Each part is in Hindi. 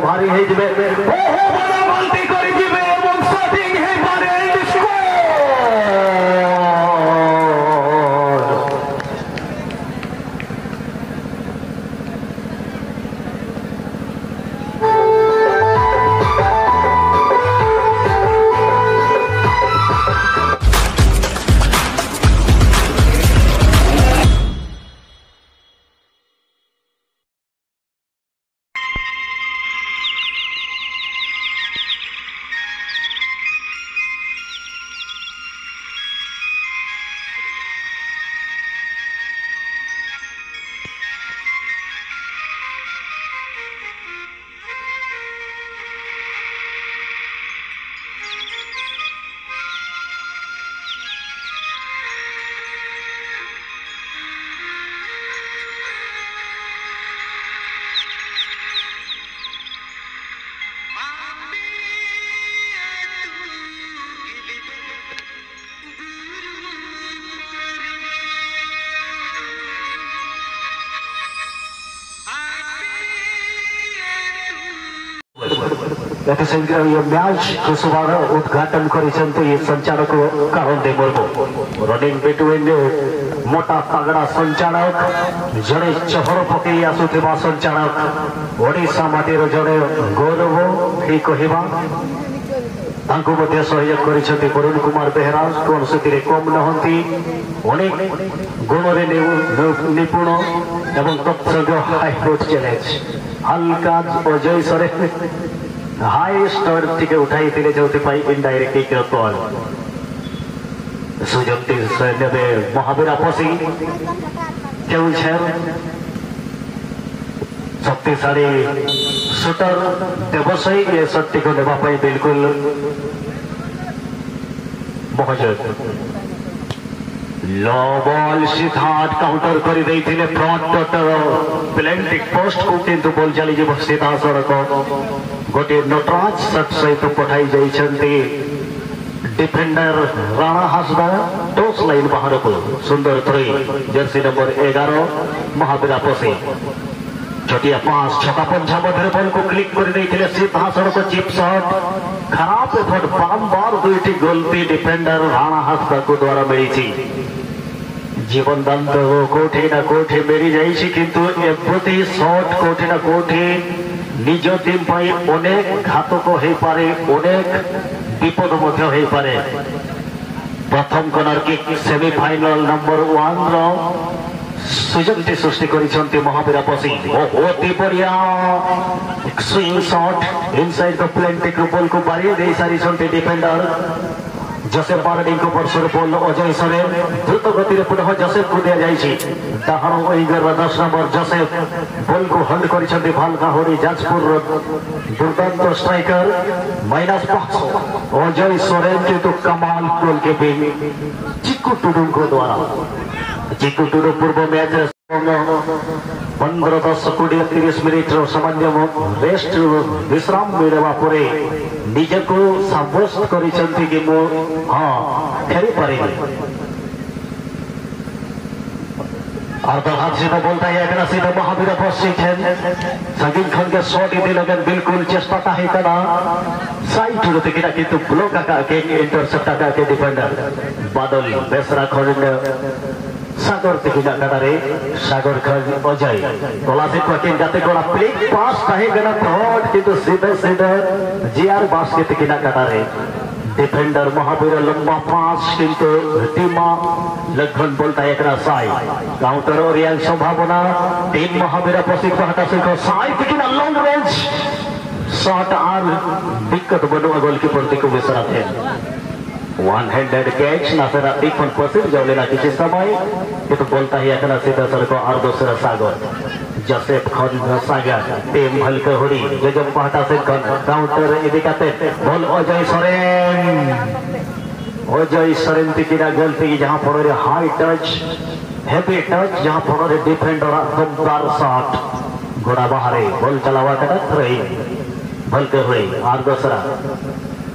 ভারী হয়ে যাবে করে দিবে এবং সঠিক হয়ে পারে मैच शुभार उद्घाटन कर संचालक काहंदे मुर्मू रनिंग बिटवीन मोटा तगड़ा संचालक जड़े चहर पकई आसुवा संचालक ओडिशा माटीर जड़े गौरव ही कहवा सहयोग कर वरुण कुमार बेहरा कौन से कम नहंती अनेक गुण निपुण एवं तत्संग हाईकोर्ट चैलेंज हल्का अजय सरेन हाई स्टोर टिके उठाई जो इनडायरेक्ट कॉल सुजोग ने महावीरा पसी केउझर शक्तिशाली शूटर देवसाई ये शक्ति को नेवाई बिल्कुल मौजूद लो बॉल सिद्धार्थ काउंटर कर फ्रंट प्लेंटिक पोस्ट को किंतु बॉल चली सीधा सड़क गोटे नटराज शट सहित पठाई जाइछन्ती डिफेंडर राणा हासदा टॉस लाइन बाहर को सुंदर थ्री जर्सी नंबर 11 महावीरा पसी छोटिया 5 छका पंजा मध्य बॉल को क्लिक कर सीधा सड़क चिप शॉट खराब एफर्ट बारंबार दुईटी गलती डिफेंडर राणा हासदा को द्वारा मिली जीवन दांत कोठी ना कोठी मेरी जाइछि किंतु एप्रति शॉट कोठी ना कोठी निज टीम अनेक घातक हो पारे अनेक विपद हो पारे प्रथम कर्नर किक सेमीफाइनल नंबर 1 सुजोग सृष्टि कर महावीरा पसी अति बढ़िया स्विंग शॉट इनसाइड द प्लेंटिक बॉल को बारी दे सारी डिफेंडर जोसेफ बारडिंग को वर्षर बॉल अजय सरेन द्रुत गति पुनः जोसेफ को दिया डाहाण विंगर 10 नंबर जोसेफ बॉल को होल्ड कर भालकाहोरी जाजपुर दुर्दांत स्ट्राइकर -5 अजय सरेन किंतु कमाल गोलकीपिंग चिक्कू टुडू को द्वारा चिक्कू टुडू पूर्व मैच 15-10-20-30 मिनिट सामान्य रेस्ट विश्राम मिलवा परे निजको साब्यस्त करिसेंती कि मो हां खेली पारे और हाथ सीधा बोलता है एकना सीधा महावीरा पसी संगीन खन के शॉट इति लगन बिल्कुल चेष्टा है कना साइड होते किना किंतु ब्लॉक का के इंटरसेप्ट का के डिफेंडर बादल बेसरा खंड सागर तिकिना कटारे सागर खन अजय तोला से कोकिन जाते कोला प्लेट पास काहे गना थर्ड किंतु सीधे सीधे जीआर बास के तिकिना कटारे डिफेंडर महावीर लंबा पास किंतु टीमा लखन बोलता है एकरा साइड काउंटर और रियल संभावना टीम महावीर पसी को हटा से साइड तिकिना लॉन्ग रेंज शॉट आर दिक्कत बनो गोलकीपर को विसरा थे वन हैंडेड कैच ना तेरा दिखन पसी जो लेना किसी समय ये तो बोलता है एकरा सीधा सर को और दूसरा सागर जोसेफ खन सागर टीम हल्के होरी जो पहटा से काउंटर इदिकाते बॉल अजय सरेन तिकिना गलती जहां पर हाई टच हेवी टच जहां पर डिफेंडर दमदार शॉट घोड़ा बाहरे बॉल चलावा का रही हल्के हुई और दूसरा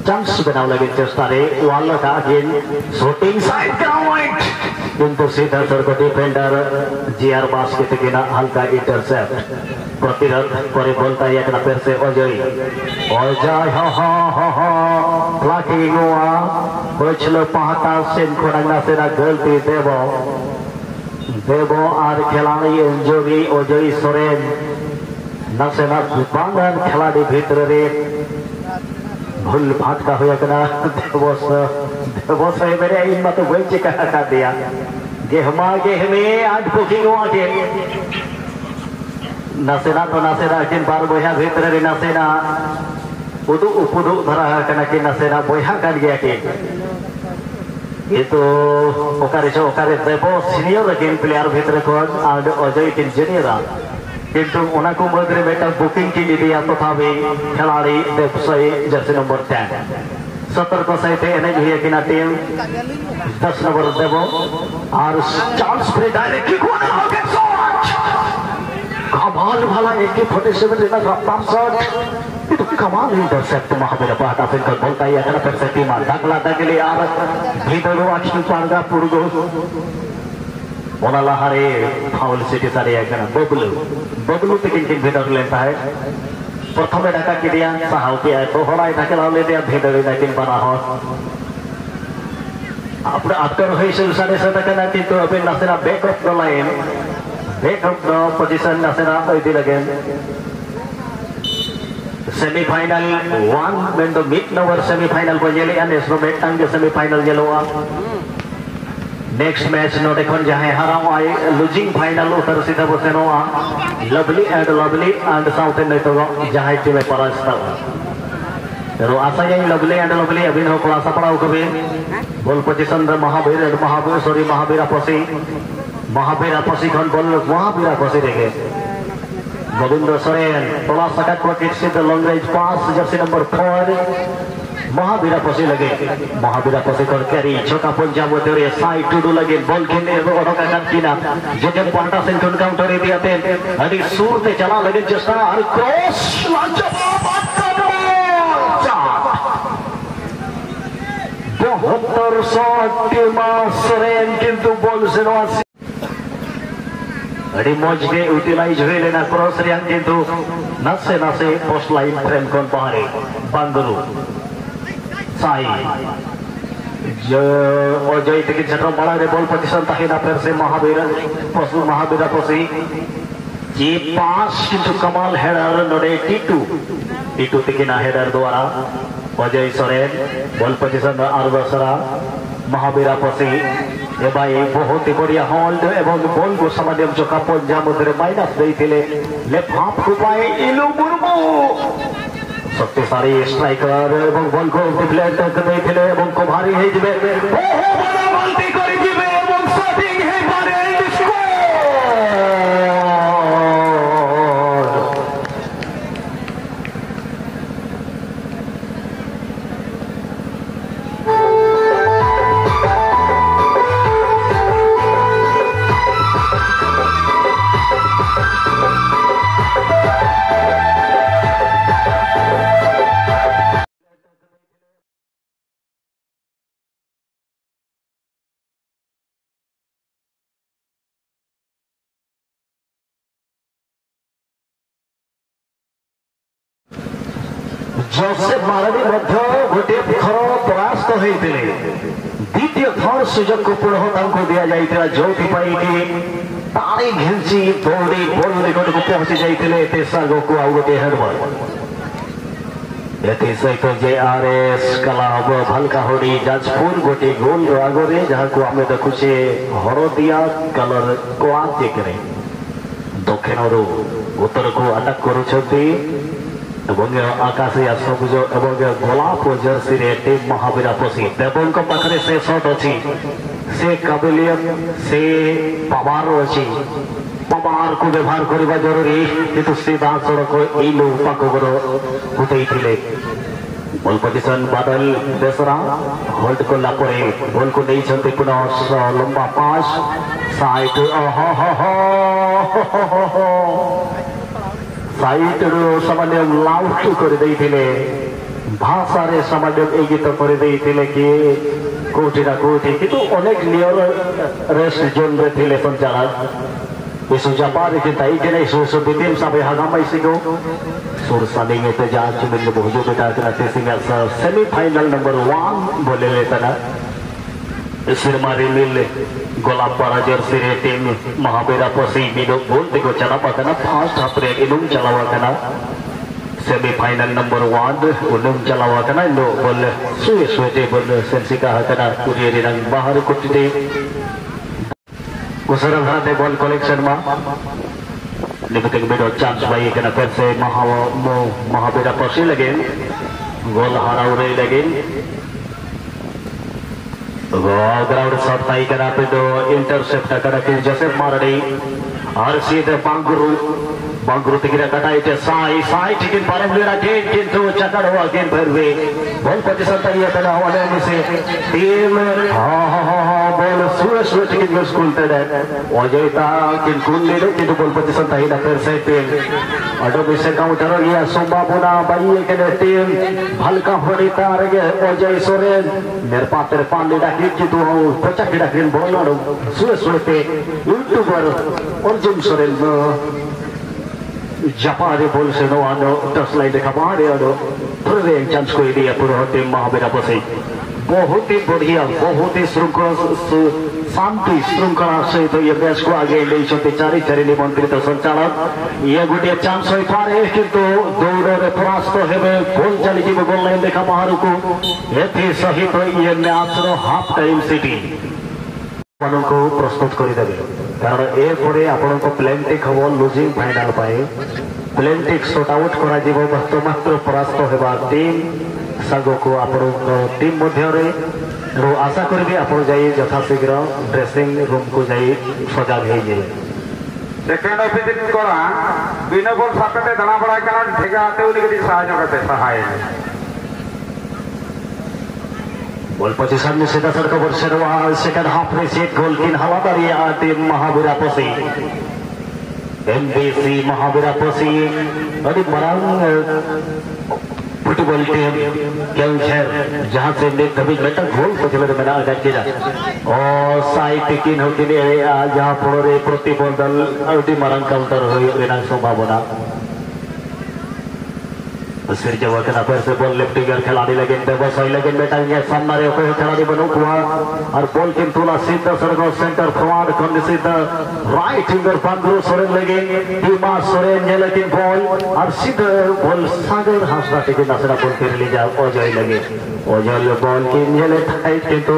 चांस बनाव लगे चेष्टा रे वाला का गेंद शूटिंग साइड ग्राउंड किंतु सीधा सड़क डिफेंडर जीआर बास के किना हल्का इंटरसेप्ट प्रतिरोध करे बोलता है एक फिर से अजय अजय हा फ्लाकिंग हुआ बचलो पाहता सेन खोना सेना गलती देवो और खिलाड़ी इंजरी अजय सोरेन नासेना बांगन खिलाड़ी भीतर रे भूल भाटका हुआ कना देवस मेरे इन मत वही चिका का दिया गेहमे आज बुकिंग हुआ के नासेना तो नासेना किन बार बोया भीतर रे नासेना उदु धरा कना कि नासेना बोया कर गया के itu okare devo senior game player bhitre kon and Ajay kin junior kintu ona ko modre beta booking ki diya tothabi khiladi devsai jersey number 10 70 ko saite ene bhiya kina team 10 number devo और chance free direct kick one out shot कमाल वाला AK-47 लेना रफ्तार शॉट itu कमाल इंटरसेप्ट महावीर पाटा फिर बोलता है अगर फिर से टीम दाखला दगले यार भीतर आखिर पांगा पुरगो ओनाला हरे फाउल सिटी सारे अगर बबलू तकिन किन भीतर लेता है प्रथम ढाका के दिया साहब के तो होड़ा ढाका ले दिया भीतर लेकिन बना हो अपने आफ्टर है सारे से तक ना किंतु अभी नसेना back of the line back of the position नसेना इधर लगे semi-final one when the mid-number semi-final bajeli and instrument tang the semi-final jeloa next match no dekhon jahe haram ai losing final utar sida bosenoa lovely and south end to jahe team parasta pero asa ye lovely abhin ho klasa padau kabe ball position the mahavira posi kon ball mahavira posi dege Govind Soren थोड़ा सटक पॉकेट से the long range pass Jersey number 4 Mahavira पसी लगे महावीरा पसी कर कैरी छोटा पंजाब तेरे साइड टू लगे बॉल खेलने रो का काटिना जे पॉइंट से काउंटर दिया थे अभी सूर से चला लगे जस्ता और क्रॉस बहुत शॉट टीमा सोरेन किंतु बॉल से अड़ी मौज के यूटिलाइज हुए लेना क्रॉस रियांग किंतु नसे पोस्ट लाइन फ्रेम कौन पहाड़े बांगलू साई जो अजय तक छटो बड़ा रे बॉल पोजीशन ताहिना फिर से महावीरा पोसी जी पास किंतु कमाल हेडर नोडे टीटू तकिना हेडर द्वारा अजय सोरेन बॉल पोजीशन आरबसरा महावीरा पोसी ए भाई बहुत ही बढ़िया होल्ड एवं बॉल को समाध्यम जो पंजा मध्य माइनस देते लेफ्ट हाफ को पाए इलू मुर्मू शक्तिशाली स्ट्राइकर एवं बॉल को डिफ्लेक्ट करते एवं को भारी है जिबे गलती कर जिबे एवं शॉटिंग है बारे जोसेफ मारडी मध्य गोटे थर परास्त होते द्वितीय थर सुजोग को पुनः दिया जाता जो तारी घिंची दौड़ी बॉल निकट को पहुंची जाते साग को आउ गोटे हेडबॉल सहित JRS क्लब भलकाहोडी जाजपुर गोटे गोल आगे जहाँ को आम देखुचे हरदिया कलर को आगे दक्षिण उत्तर को अटक कर आकाशिया सबुज एवं गोलाप जर्सी रे टीम महावीरा पसी देवों पाखे से शॉट अच्छी से काबिलियत से पावर अच्छी पावर को व्यवहार करने जरूरी किंतु सीधा सड़क इलू पाखर उठे बॉल पोजिशन बादल बेसरा होल्ड कला बॉल को नहीं पुनः लंबा पास साइड साइड सामान्य लाउट कर भाषा रे सामान्य इंगित कर कि कोटी ना कोटी किंतु अनेक नियर रेस जोन रे थिले संचालक इस जापान के ताई के नहीं सो बितिम साबे हगाम इसिको सुर सालिंग ते जा चुमिल बहुजो बेटा करते सिंगल सेमीफाइनल नंबर 1 बोले लेता ना सिरमारी मिल गोलापारा जर्सी रे टीम महाबेरा पसी मिलो बोलते को चला पाता ना फर्स्ट हाफ रे इनुम चलावा करना सेमीफाइनल नंबर 1 उनुम चलावा करना लो बोल सुए सुए बोल सेंसिका करना पूरी रंग बाहर कुटते गुसरा भारत बॉल कलेक्शन में निकट बेडो चांस भाई करना फिर से महाबेरा पसी लगे गोल हारा उड़े लगे ग्राउंड शॉट पाई करा पे दो इंटरसेप्ट करा कि जोसेफ मारडी और सीधे बांगरू तिगिरा कटाई ते साई चिकन पारम लेरा गेट किंतु चकड़ हुआ गेम भर वे बॉल पोजीशन तैयार करना वाले में से टीम हां बॉल सुए चिकन स्कूल ते अजयता किन कुल ले किंतु बॉल पोजीशन तैयार कर से टीम अडो विसे काउंटर या संभावना बाई के टीम हल्का होड़ीता रे अजय सोरेन निर्पातर पांडे डाकी किंतु पचा की डाकी बॉल आडो सुए पे यूट्यूबर अर्जुन सोरेन जापानी बोल से नो आनो 10 लाइन देखा बाहर आनो पूरे चांस को दिया पूरा टीम महाबेरा पसी बहुत ही बढ़िया बहुत ही शांति श्रृंखला सहित तो ये मैच को आगे ले चलते चारि निमंत्रित संचालक ये गोटे चांस होई पारे किंतु दौड़ रे परास्त हेबे गोल चली जीव गोल लाइन देखा बाहर को एथि सहित ये मैच रो हाफ टाइम सिटी को प्रस्तुत कर देबे कारण ए परे आपन को प्लेंटिक हबो लूजिंग फाइनल पाए प्लेंटिक शॉट आउट करा जीवो मात्र परास्त हेबा टीम सागो को आपन टीम मध्य रे रो आशा करबे आपन जाई यथाशीघ्र ड्रेसिंग रूम को जाई सजाग हे जे सेकेंड ऑफिसिंग करा बिना बॉल साकते धना बड़ा कना ठेका आते उनी के सहाय करते सहाय बॉल पोजीशन में सीधा सर कवर शेरवा सेकंड हाफ में सेट गोल किन हवादारी टीम महाबेरा पसी एमबीसी महाबेरा पसी अरे मरंग फुटबॉल टीम केलखेर जहां से ने कभी बेटा गोल पछले में ना अटक किया और साइड किन होती ने जहां पड़े प्रतिबंधन अति मरंग काउंटर होई रेना संभावना सिर जब करना फिर से बॉल लेफ्ट विंगर खिलाड़ी लगे बस वही लगे बेटा ये सामने रे कोई खिलाड़ी बनो हुआ और बॉल किन तुला सीधा सरगो सेंटर फॉरवर्ड कर सीधा राइट विंगर बांग्रो सोरेन लगे टीमा सोरेन ने लेकिन बॉल और सीधा बॉल सागर हासरा टिके नसरा बॉल के ले जा अजय लगे अजय बॉल के ने थाई किंतु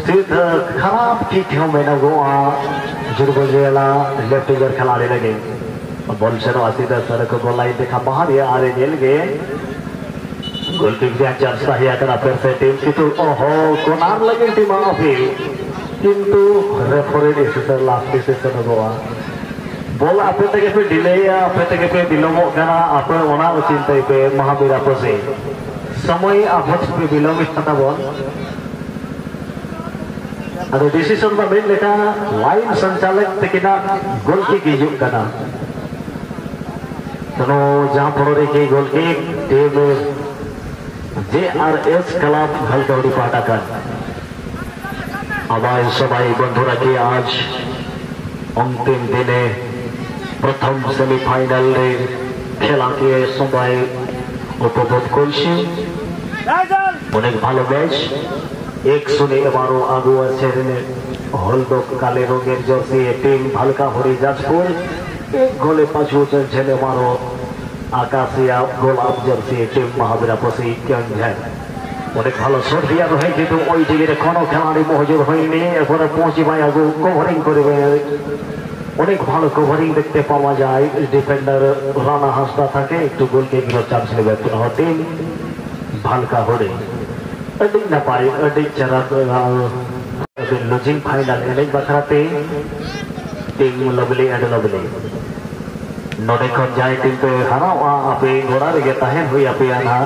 सीधा खराब की क्यों में ना गोआ जुर्गजेला लेफ्ट विंगर खिलाड़ी लगे बॉल से सीधा सड़क गोल लाइन देखा बाहर ये आ रहे जेल गए गोल किक से चांस रहा करा फिर से टीम किंतु ओहो कोनार लगे टीम अभी किंतु referee decision last decision Goa ball आपे तक पे डिले या आपे तक पे विलंब करा आपे ओना चिंता पे महाबेरा पसे समय आपस पे विलंब था बॉल अरे डिसीजन में मेन लेका लाइन संचालक तकिना गोल किक हिजुक कना दोनों जहां पड़े के goal kick team JRS club Halgaudi पाटाकर आवाज सबाई बंधुरा की आज अंतिम दिने प्रथम सेमीफाइनल रे खेला के सबाई उपभोग करছি অনেক ভালো ম্যাচ 1-12 আগুয়া ছেড়ে হলদক কালে রঙের জার্সি টিম ভালকা হরি যাজপুর एक गोले पाछू चले मारो आकाशिया गोलाप जर्सी टीम महाबेरा पसी है अनेक भालो शॉट दिया रहे किंतु ओई जगह कोनो खिलाड़ी मौजूद হয়নি এরপরে পৌঁছি ভাই আগু কভারিং করবে অনেক ভালো কভারিং দেখতে পাওয়া যায় ডিফেন্ডার রানা হাসদা থাকে একটু গোল কিকের চান্স নেবে পুরো টিম ভালকা হরে अडिक ना पाए अडिक चरा लूजिंग फाइनल अनेक बखराते टीम लवली एंड लवली नोडे खन जाए टीम पे हरावा आपे घोड़ा रे तहन हुई आपे आना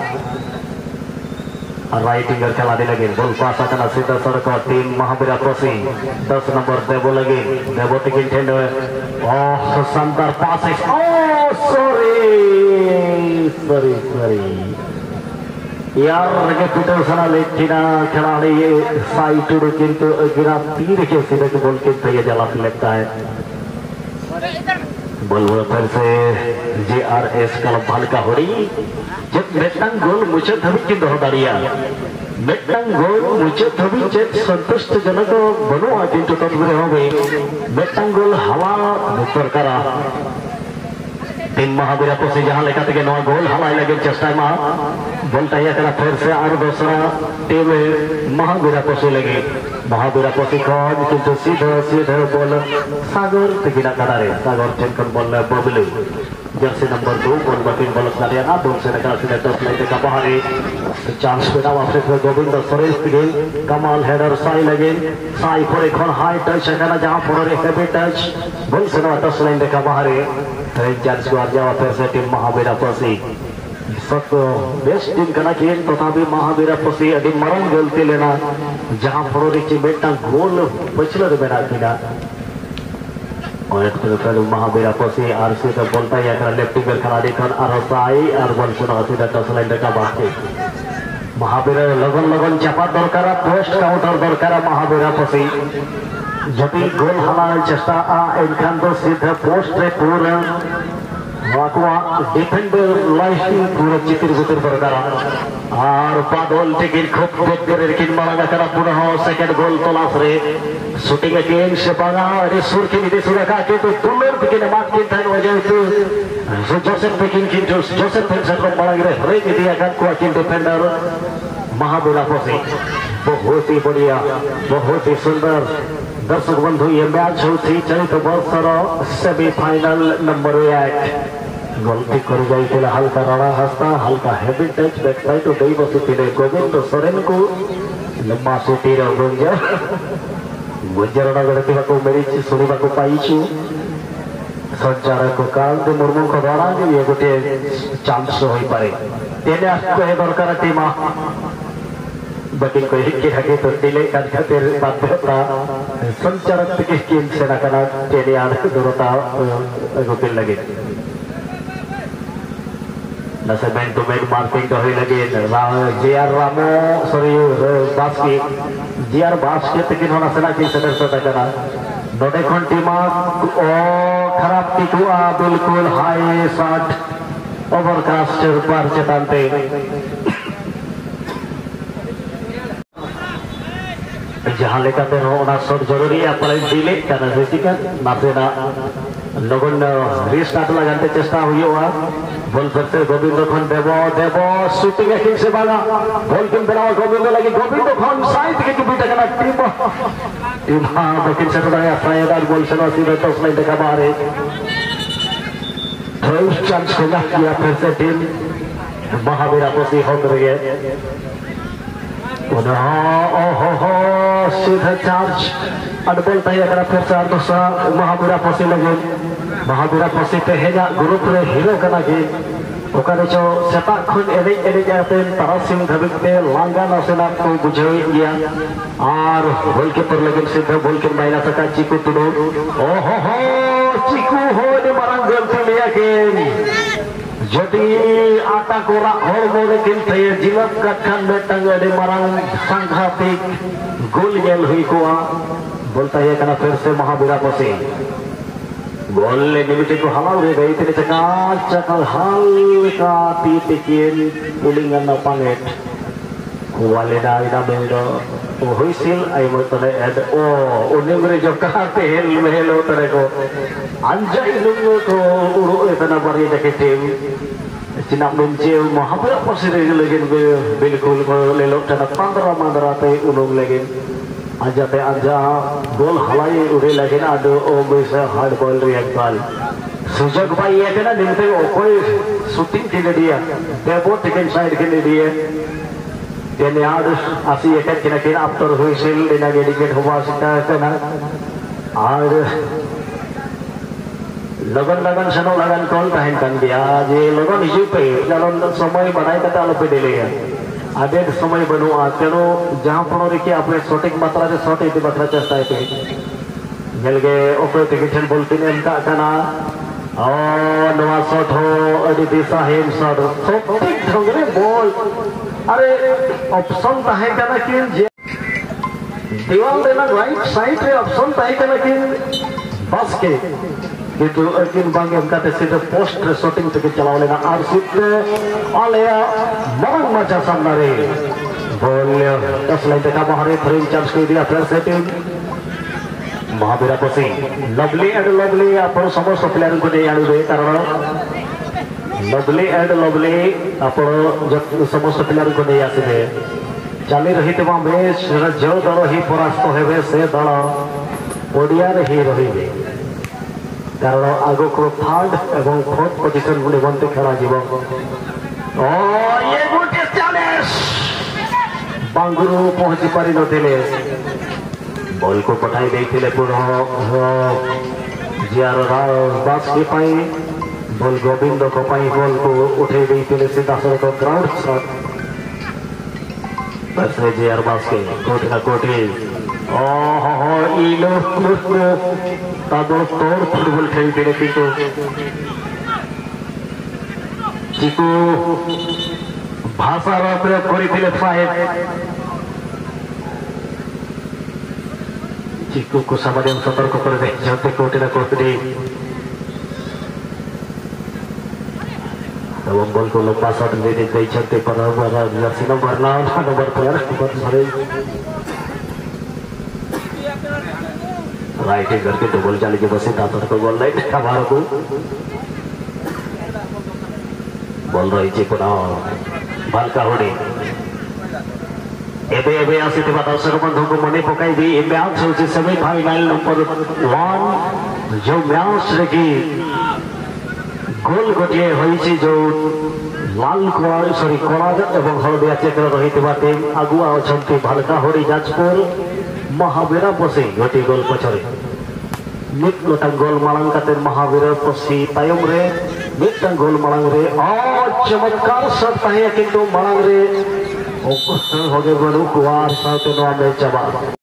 राइट विंगर खिलाड़ी लगे बॉल पास करना सीधा सड़क टीम महाबेरा पसी 10 नंबर देवो लगे देवो टिकिन टेंड ओह शानदार पास ओ सॉरी यार रगे पिटो सना लेकिन खिलाड़ी साइड टूर किंतु गिरा तीर के सीधे के बोल के ये जला लगता है बोल फिर से JRS क्लब भालका होड़ी जब मेटंग गोल मुझे धबी की दोहदारिया मेटंग गोल मुझे धबी जब संतुष्ट जनक बनो किंतु तत्वरे हो गई मेटंग गोल हवा उत्तर करा तीन महावीरा पोसी जहां लेकर के नौ गोल हवाई लगे चेष्टा में बोलता है करा फिर से और दूसरा टीम महावीरा पोसी लगे महावीरा पोसी कौन किंतु सीधे सीधे बोल सागर तिगिना कडारे सागर टेंकन बोल बबलू जर्सी नंबर 2 बोल बटिंग बोल करिया ना दूर से निकाल सीधे टॉप लाइन का बाहर चांस पेटा वापस गोविंद सोरेन पिगिल कमाल हेडर साई लगे साई पर एक हाई टच है जहां पर हेवी टच बोल से ना टॉप लाइन का बाहर चांस को आ जावा फिर से टीम महावीरा पोसी सब बेस्ट टीम करना चाहिए तथापि महावीरा पोसी अभी मरण गलती लेना जहां फरोरी की बेटा गोल बचलर बेरा किना और एक तरफ महावीरा पोसी आरसी तो बोलता है अगर लेफ्ट विंगर खिलाड़ी कौन आरसाई और बॉल सुना सीधा टच लाइन का बाकी महावीरा लगन लगन चापा दरकार पोस्ट काउंटर दरकार महावीरा पोसी जब गोल हमारा चेष्टा इनखान तो सीधा पोस्ट रे पूरा वाकवा डिफेंडर लाइफिंग पूरा चित्र गुतर बरकरा और बादल टिकिन खूब देख कर लेकिन मारा करा पुनः सेकंड गोल तलाश रे शूटिंग अगेन से बागा अरे सुर के विदेश रखा के तो दुलर टिकिन मार के धन हो जाए तो जोसेफ टिकिन की जोसेफ टिकिन को मारा रे हरे के दिया कर को किन डिफेंडर महावीरा पोसी बहुत ही बढ़िया बहुत ही सुंदर दर्शक बंधु ये मैच होती चलित वर्षर सेमीफाइनल नंबर 1 गलती कर जाइए हल्का रड़ा हस्ता हल्का हेवी टच बैक साइड तो दई बसुती गोविंद सोरेन को लंबा सुटी गुंजर गुंजर गणती को मेरी शुणा को पाई संचारक कांत मुर्मू को द्वारा ये गोटे चांस हो पारे तेने कहे दरकार टीम बैटिंग को हिक्के हके तो दिले का खातिर बाध्यता संचारक के टीम से नकना तेने आने दूरता गोपिल लगे नसे मैन टू मैन मार्किंग तो ही लगे JR रामो सॉरी बास्की JR बास्की तकिन होना सना की सदस्य तकना नोटे खन टीमा ओ खराब टिकुआ बिल्कुल हाई शॉट ओवरकास्टर पर चेतानते जहां लेकर शॉट जरूरी है अपने दिले नासेना लगन रिस्टार्ट लगाते चेष्टा हुई बॉल फिर गोविंद खन देव देव शूटिंग किंग से बागा बॉल किंग बनावा गोविंद लगी गोविंद खन साइड के बीटा करना टीम दक्षिण से बनाया फायदा बॉल से सीधे टॉस लाइन देखा बाहर है थर्ड चांस को किया फिर से टीम महावीरा पोसी हो रही है सीधा चार्ज अडबल तैयार फिर से दूसरा महावीरा पोसी लगे महावीरा पोसी पे हेजा ग्रुप रे हीरो कना के ओकारे चो सेता खन एने एने जाते तारासिंह धबिते लांगा नसेना को बुझाई गया और बॉल के पर लगे सीधा बॉल के माइनस का चिकू तुडो चिकू हो ने मारंग गलती लिया के जदि आटा कोरा और मोरे किन थे जीवक कटखन में टंगे मारंग संघातिक गोल गेल हुई कोआ बोलता है कना फिर से महावीरा पोसी गोल ले निमिते को हवा उड़े गई तेरे चकाल हल्का पीते किन पुलिंगन न पांगेट वाले डाइना मेलो ओ होइसिल आई मतले एड ओ उन्हें जो कहते हैं महल होतरे को अंजाई लुंगो को उड़ो इतना बड़ी जगह टीम चिनाब मुंचे महावीरा पोसी लेकिन बिल्कुल को ले लो तना 15 मंदरा पे उन्होंने लेकिन आजाते आजा गोल हलाई उड़े लगे ना दो ओ बेसा हार्ड बॉल रिएक्ट बॉल सुजग भाई ये के ना निमते कोई शूटिंग के दिया देवो टिकन साइड के दिए तेने आज आसी एक किन आफ्टर हुइसिल देना डेडिकेट हुआ सकता है ना और लगन लगन सनो लगन कॉल कहन kan dia je लगन हिजु पे लगन समय बनाई कता लो पे देलेगा आधे समय बनवा तेनो जहां पर के अपने सटीक मात्रा से शॉट इति मात्रा चेष्टा है जल के ओके टिकटन बोलते ने इनका कना नवा शॉट हो अड़ी दिशाहीन शॉट सटीक ढंग रे बॉल अरे ऑप्शन ताहे कना कि दीवाल देना राइट साइड रे ऑप्शन ताहे कना कि बस के किंतु अर्जुन बांगे हमका ते सीधे पोस्ट रे शॉटिंग तक चलाव लेना और सीधे आलेया मरंग मचा सामना रे बॉल 10 लाइन तक बाहर थ्री चांस को दिया फिर सेटिंग महावीरा बसी लवली एंड लवली आप समस्त प्लेयर को नहीं आने कारण लवली एंड लवली आप समस्त प्लेयर को नहीं आसबे चली रही मैच जो दल ही परास्त हे से दल ओडिया ही रही कारण आग को थर्ड एवं फोर्थ पोजिशन निमंते खेल बांगुरु पहुंची पारि नथिले बॉल को पठाई देते पुनः जियार दास के पाई बॉल गोविंद को पाई बॉल को उठे देते सीधा सड़क ग्राउंड शॉट बस जियार दास के कोट का कोटे इलो तोड़ फुटबॉल खेलते किंतु चिकू भाषार प्रयोग करते साहेब चिकू को सामान्य सतर्क कर देखते कोटे ना कोटे बॉल को लंबा शॉट दे देते पर जर्सी नंबर 9 नंबर प्लेयर धरे राइट करके डबल चाली के बसे दातर को गोल लाइन हमारा को बॉल रही पुनः बालका होड़ी एबे एबे आसीथिबा दर्शक बंधु को मने पकाई दी ए मैच होची सेमीफाइनल नंबर 1 जो मैच रे की गोल गोटे होईची जो लाल कलर सॉरी कलर एवं हलदिया चक्र रहितबा टीम आगुआ अछंती भालका होड़ी जाजपुर महावीरा बसी गोटे गोल पछरे मिट गोटा गोल मांग काते महावीरा बसी तायम रे मिट गोल मांग रे चमत्कार शॉट ताहे किंतु मांग रे हो गए बलू कुआर साथ में चबा